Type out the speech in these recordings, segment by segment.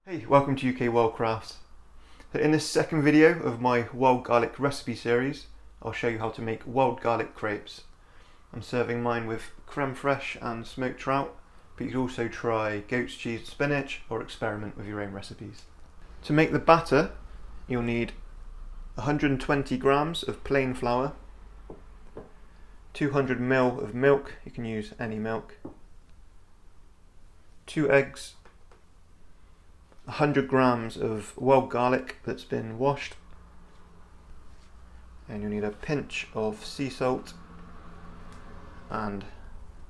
Hey, welcome to UK Wildcrafts. So in this second video of my wild garlic recipe series, I'll show you how to make wild garlic crepes. I'm serving mine with crème fraiche and smoked trout, but you can also try goat's cheese and spinach or experiment with your own recipes. To make the batter, you'll need 120 grams of plain flour, 200 ml of milk, you can use any milk, 2 eggs, 100 grams of wild garlic that's been washed, and you'll need a pinch of sea salt and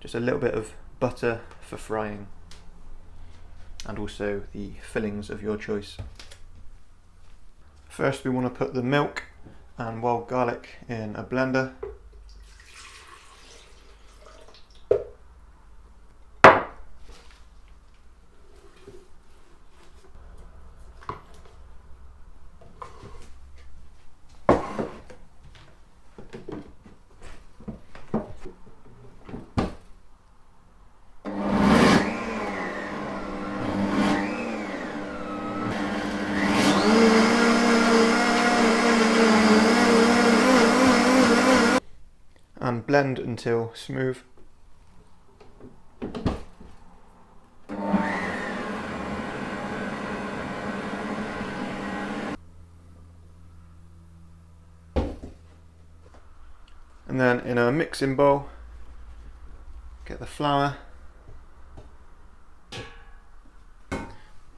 just a little bit of butter for frying, and also the fillings of your choice. First we want to put the milk and wild garlic in a blender. And blend until smooth. And then in a mixing bowl, get the flour,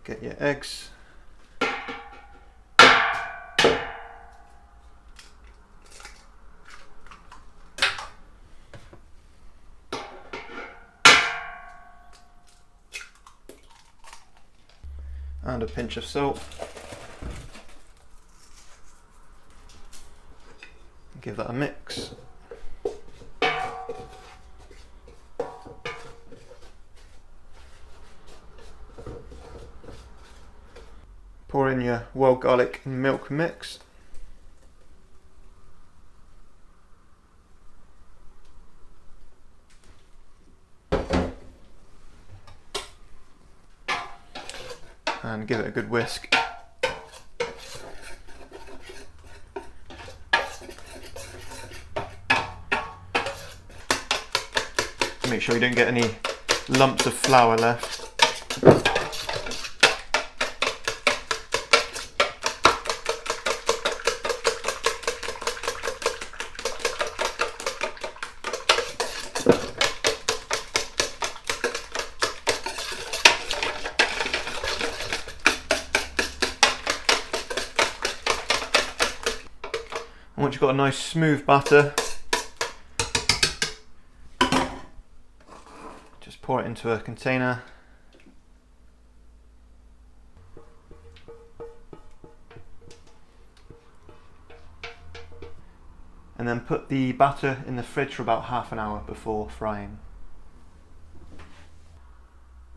get your eggs, and a pinch of salt. Give that a mix. Pour in your wild garlic and milk mix. And give it a good whisk. Make sure you don't get any lumps of flour left. And once you've got a nice smooth batter, just pour it into a container. And then put the batter in the fridge for about half an hour before frying.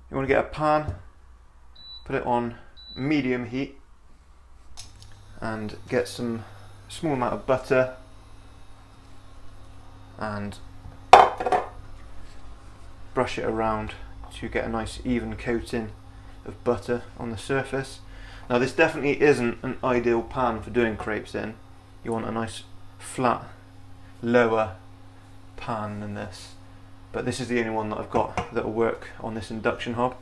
You want to get a pan, put it on medium heat, and get some small amount of butter, and brush it around to get a nice even coating of butter on the surface. Now this definitely isn't an ideal pan for doing crepes in. You want a nice flat lower pan than this, but this is the only one that I've got that will work on this induction hob,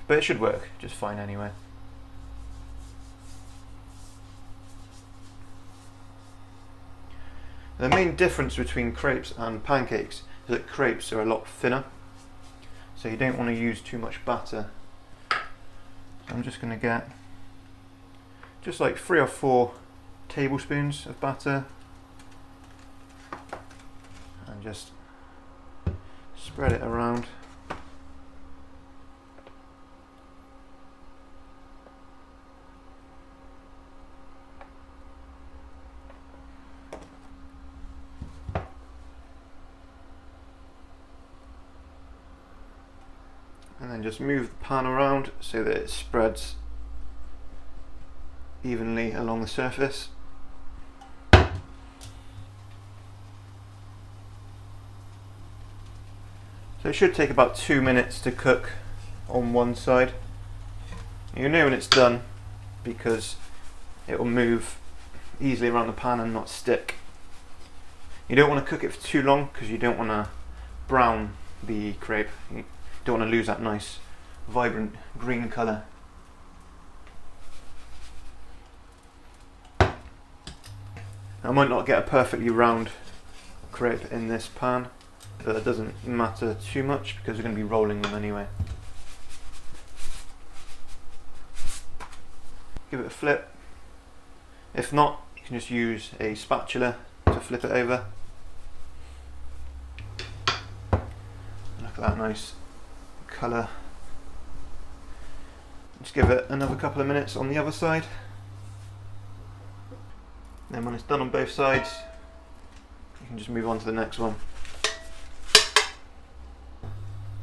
but it should work just fine anyway. The main difference between crepes and pancakes is that crepes are a lot thinner, so you don't want to use too much batter. So I'm just going to get just like 3 or 4 tablespoons of batter and just spread it around. And then just move the pan around so that it spreads evenly along the surface. So it should take about 2 minutes to cook on one side. You know when it's done because it will move easily around the pan and not stick. You don't want to cook it for too long because you don't want to brown the crepe. You don't want to lose that nice vibrant green colour. I might not get a perfectly round crepe in this pan, but it doesn't matter too much because we're going to be rolling them anyway. Give it a flip. If not, you can just use a spatula to flip it over. Look at that nice colour. Just give it another couple of minutes on the other side. Then when it's done on both sides, you can just move on to the next one.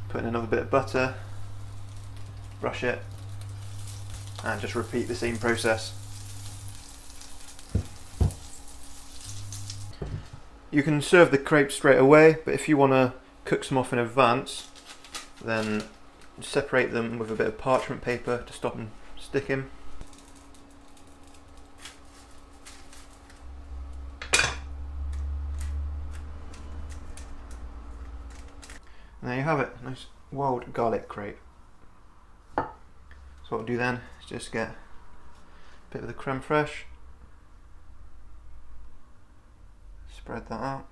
Put in another bit of butter, brush it, and just repeat the same process. You can serve the crepes straight away, but if you want to cook some off in advance, then separate them with a bit of parchment paper to stop them sticking. And there you have it, nice wild garlic crepe. So what I'll do then is just get a bit of the crème fraiche, spread that out.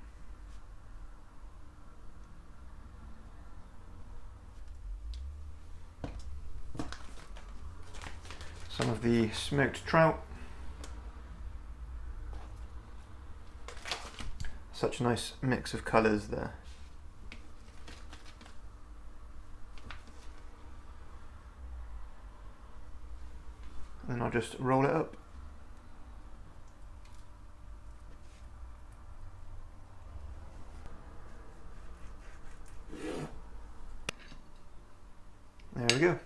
Some of the smoked trout. Such a nice mix of colours there. Then I'll just roll it up. There we go.